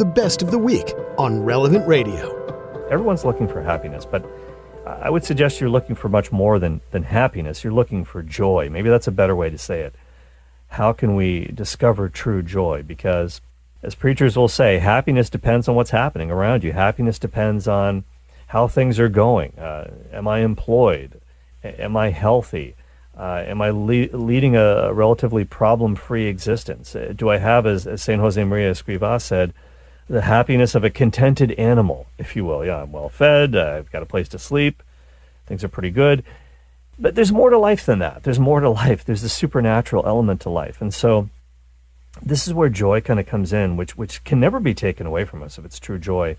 the best of the week on Relevant Radio. Everyone's looking for happiness, but I would suggest you're looking for much more than happiness. You're looking for joy. Maybe that's a better way to say it. How can we discover true joy? Because, as preachers will say, happiness depends on what's happening around you. Happiness depends on how things are going. Am I employed? Am I healthy? Am I leading a relatively problem-free existence? Do I have, as St. Josemaria Escrivá said, the happiness of a contented animal, if you will? Yeah, I'm well fed, I've got a place to sleep, things are pretty good. But there's more to life than that. There's more to life. There's the supernatural element to life. And so this is where joy kind of comes in, which can never be taken away from us if it's true joy,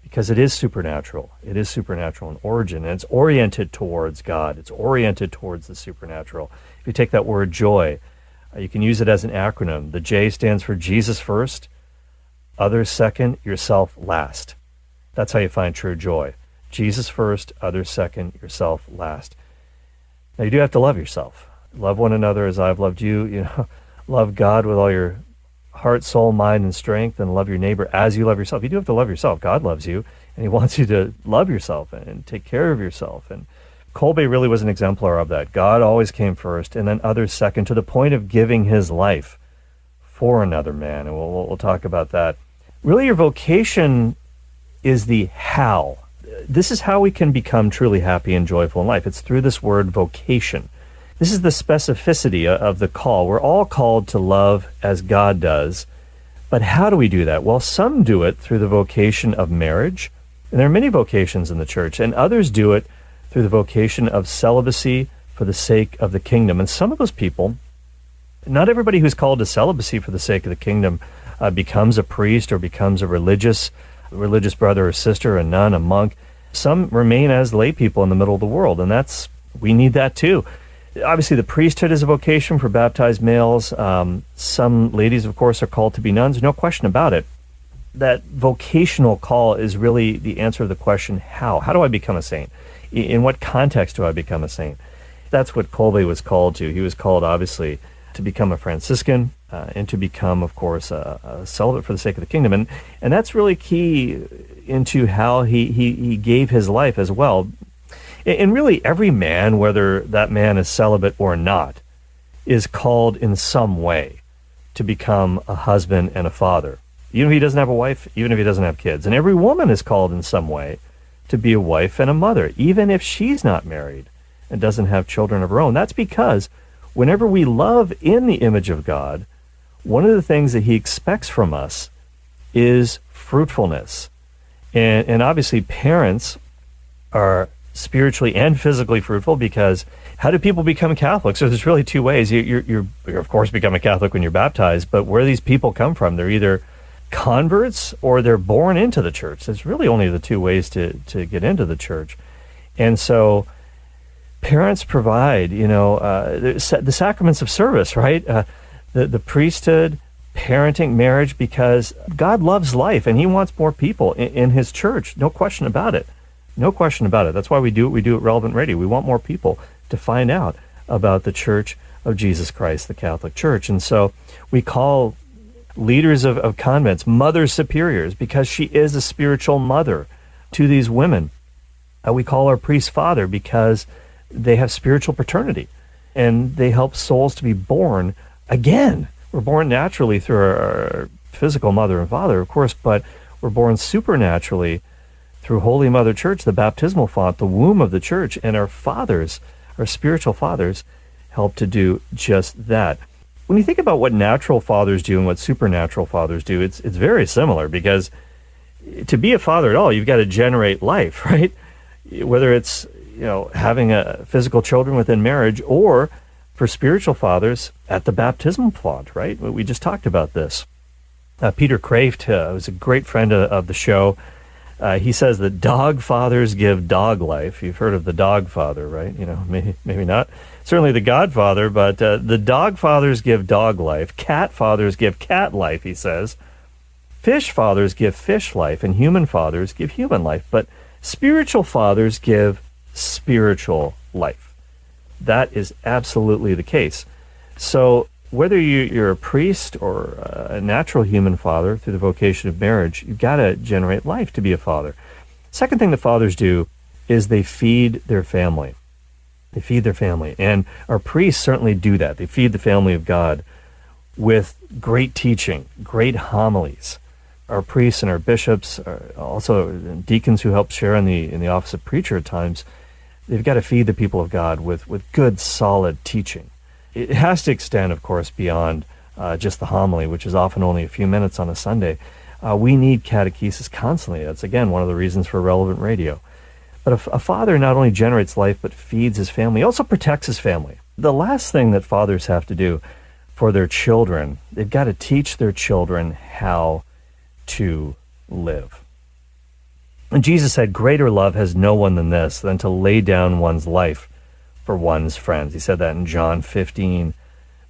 because it is supernatural. It is supernatural in origin, and it's oriented towards God. It's oriented towards the supernatural. If you take that word joy, you can use it as an acronym. The J stands for Jesus first, others second, yourself last. That's how you find true joy. Jesus first, others second, yourself last. Now, you do have to love yourself. Love one another as I've loved you. You know, love God with all your heart, soul, mind, and strength, and love your neighbor as you love yourself. You do have to love yourself. God loves you, and he wants you to love yourself and take care of yourself. And Kolbe really was an exemplar of that. God always came first, and then others second, to the point of giving his life for another man. And we'll talk about that. Really, your vocation is the how. This is how we can become truly happy and joyful in life. It's through this word vocation. This is the specificity of the call. We're all called to love as God does. But how do we do that? Well, some do it through the vocation of marriage. And there are many vocations in the church. And others do it through the vocation of celibacy for the sake of the kingdom. And some of those people, not everybody who's called to celibacy for the sake of the kingdom becomes a priest or becomes a religious brother or sister, a nun, a monk. Some remain as lay people in the middle of the world, and we need that too. Obviously, the priesthood is a vocation for baptized males. Some ladies, of course, are called to be nuns. No question about it. That vocational call is really the answer to the question, how? How do I become a saint? In what context do I become a saint? That's what Kolbe was called to. He was called, obviously, to become a Franciscan and to become, of course, a celibate for the sake of the kingdom. And that's really key into how he gave his life as well. And really, every man, whether that man is celibate or not, is called in some way to become a husband and a father. Even if he doesn't have a wife, even if he doesn't have kids. And every woman is called in some way to be a wife and a mother, even if she's not married and doesn't have children of her own. That's because whenever we love in the image of God, one of the things that he expects from us is fruitfulness. And obviously, parents are spiritually and physically fruitful, because how do people become Catholics? So there's really two ways. You're of course become a Catholic when you're baptized, but where these people come from, they're either converts or they're born into the church. There's really only the two ways to get into the church. And so parents provide, the sacraments of service, right? The priesthood, parenting, marriage, because God loves life and he wants more people in his church. No question about it. No question about it. That's why we do what we do at Relevant Radio. We want more people to find out about the Church of Jesus Christ, the Catholic Church. And so we call leaders of convents mother superiors, because she is a spiritual mother to these women. We call our priest father because they have spiritual paternity and they help souls to be born again. We're born naturally through our physical mother and father, of course, but we're born supernaturally through Holy Mother Church, the baptismal font, the womb of the church, and our fathers, our spiritual fathers, help to do just that. When you think about what natural fathers do and what supernatural fathers do, it's very similar, because to be a father at all, you've got to generate life, right? Whether it's having physical children within marriage, or for spiritual fathers at the baptismal font, right? We just talked about this. Peter Kraft, who's a great friend of the show, he says that dog fathers give dog life. You've heard of the dog father, right? Maybe not. Certainly the Godfather, but the dog fathers give dog life. Cat fathers give cat life, he says. Fish fathers give fish life, and human fathers give human life. But spiritual fathers give spiritual life. That is absolutely the case. So whether you're a priest or a natural human father through the vocation of marriage, you've got to generate life to be a father. Second thing the fathers do is they feed their family. They feed their family. And our priests certainly do that. They feed the family of God with great teaching, great homilies. Our priests and our bishops, also deacons who help share in the office of preacher at times, they've got to feed the people of God with good, solid teaching. It has to extend, of course, beyond just the homily, which is often only a few minutes on a Sunday. We need catechesis constantly. That's, again, one of the reasons for Relevant Radio. But a father not only generates life, but feeds his family. He also protects his family. The last thing that fathers have to do for their children, they've got to teach their children how to live. And Jesus said, greater love has no one than this, than to lay down one's life for one's friends. He said that in John 15,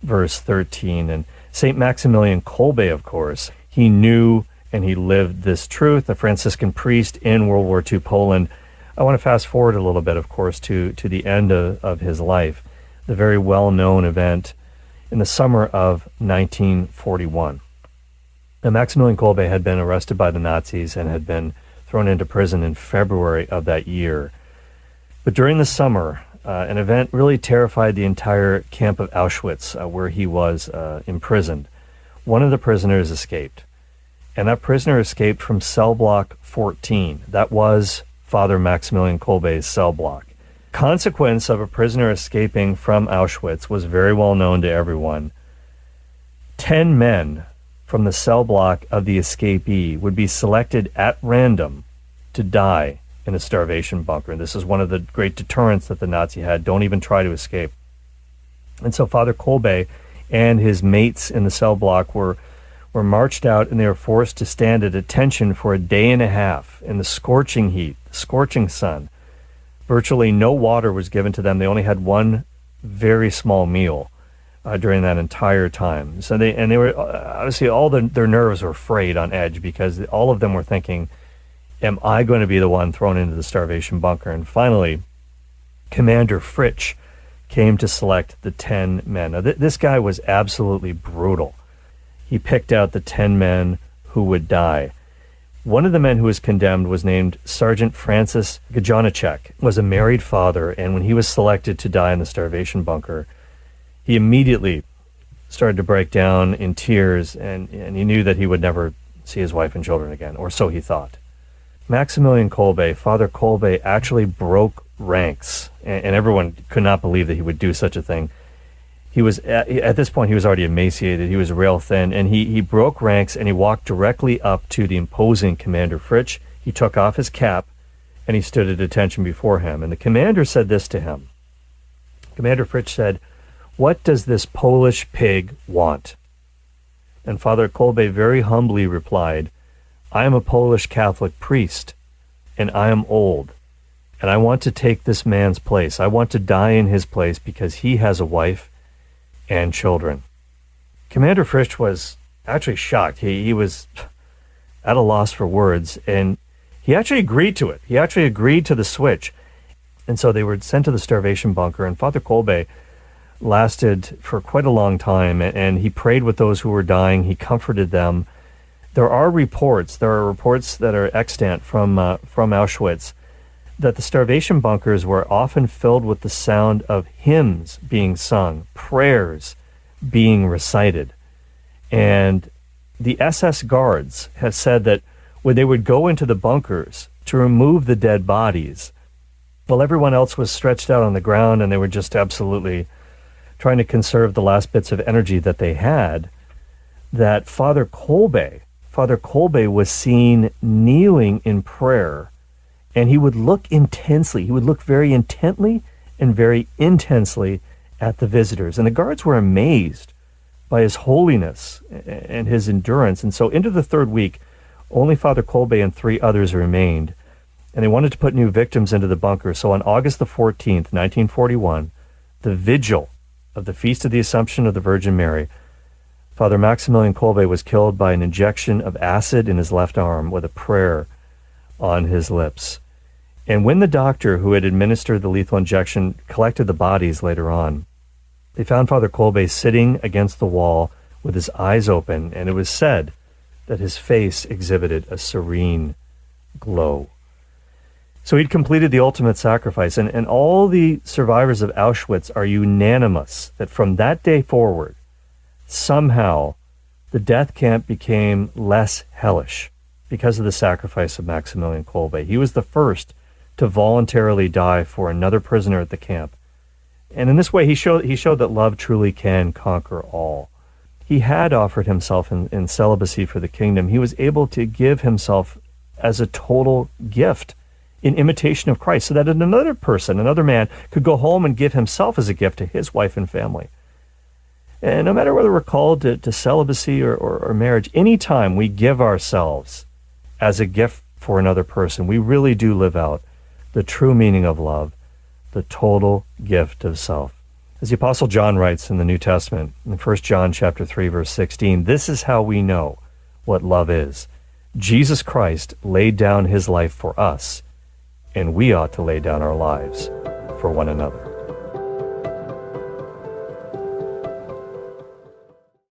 verse 13. And St. Maximilian Kolbe, of course, he knew and he lived this truth, a Franciscan priest in World War II Poland. I want to fast forward a little bit, of course, to the end of his life, the very well-known event in the summer of 1941. Now, Maximilian Kolbe had been arrested by the Nazis and had been thrown into prison in February of that year. But during the summer, an event really terrified the entire camp of Auschwitz, where he was imprisoned. One of the prisoners escaped, and that prisoner escaped from cell block 14. That was Father Maximilian Kolbe's cell block. Consequence of a prisoner escaping from Auschwitz was very well known to everyone. 10 men from the cell block of the escapee would be selected at random to die in a starvation bunker. And this is one of the great deterrents that the Nazi had. Don't even try to escape. And so Father Kolbe and his mates in the cell block were marched out, and they were forced to stand at attention for a day and a half in the scorching heat, scorching sun. Virtually no water was given to them. They only had one very small meal during that entire time. So they were obviously their nerves were frayed on edge, because all of them were thinking, am I going to be the one thrown into the starvation bunker? And finally, Commander Fritsch came to select the 10 men. Now, this guy was absolutely brutal. He picked out the 10 men who would die. One of the men who was condemned was named Sergeant Francis Gajonacek, was a married father, and when he was selected to die in the starvation bunker, he immediately started to break down in tears, and he knew that he would never see his wife and children again, or so he thought. Maximilian Kolbe, Father Kolbe, actually broke ranks, and everyone could not believe that he would do such a thing. He was at this point, he was already emaciated. He was rail thin, and he broke ranks, and he walked directly up to the imposing Commander Fritsch. He took off his cap, and he stood at attention before him. And the commander said this to him. Commander Fritsch said, "What does this Polish pig want?" And Father Kolbe very humbly replied, "I am a Polish Catholic priest, and I am old, and I want to take this man's place. I want to die in his place because he has a wife and children." Commander Fritsch was actually shocked. He was at a loss for words, and he actually agreed to it. He actually agreed to the switch. And so they were sent to the starvation bunker, and Father Kolbe lasted for quite a long time, and he prayed with those who were dying. He comforted them. There are reports that are extant from Auschwitz that the starvation bunkers were often filled with the sound of hymns being sung, prayers being recited. And the SS guards have said that when they would go into the bunkers to remove the dead bodies, while everyone else was stretched out on the ground and they were just absolutely trying to conserve the last bits of energy that they had, that Father Kolbe was seen kneeling in prayer, and he would look very intently and very intensely at the visitors. And the guards were amazed by his holiness and his endurance. And so into the third week, only Father Kolbe and 3 others remained, and they wanted to put new victims into the bunker. So on August the 14th, 1941, the vigil of the Feast of the Assumption of the Virgin Mary, Father Maximilian Kolbe was killed by an injection of acid in his left arm with a prayer on his lips. And when the doctor who had administered the lethal injection collected the bodies later on, They found Father Kolbe sitting against the wall with his eyes open, and it was said that his face exhibited a serene glow. So he'd completed the ultimate sacrifice, and all the survivors of Auschwitz are unanimous that from that day forward, somehow the death camp became less hellish because of the sacrifice of Maximilian Kolbe. He was the first to voluntarily die for another prisoner at the camp. And in this way, he showed that love truly can conquer all. He had offered himself in celibacy for the kingdom. He was able to give himself as a total gift in imitation of Christ, so that another person, another man, could go home and give himself as a gift to his wife and family. And no matter whether we're called to celibacy or marriage, anytime we give ourselves as a gift for another person, we really do live out the true meaning of love, the total gift of self. As the Apostle John writes in the New Testament, in 1 John chapter 3, verse 16, this is how we know what love is. Jesus Christ laid down his life for us, and we ought to lay down our lives for one another.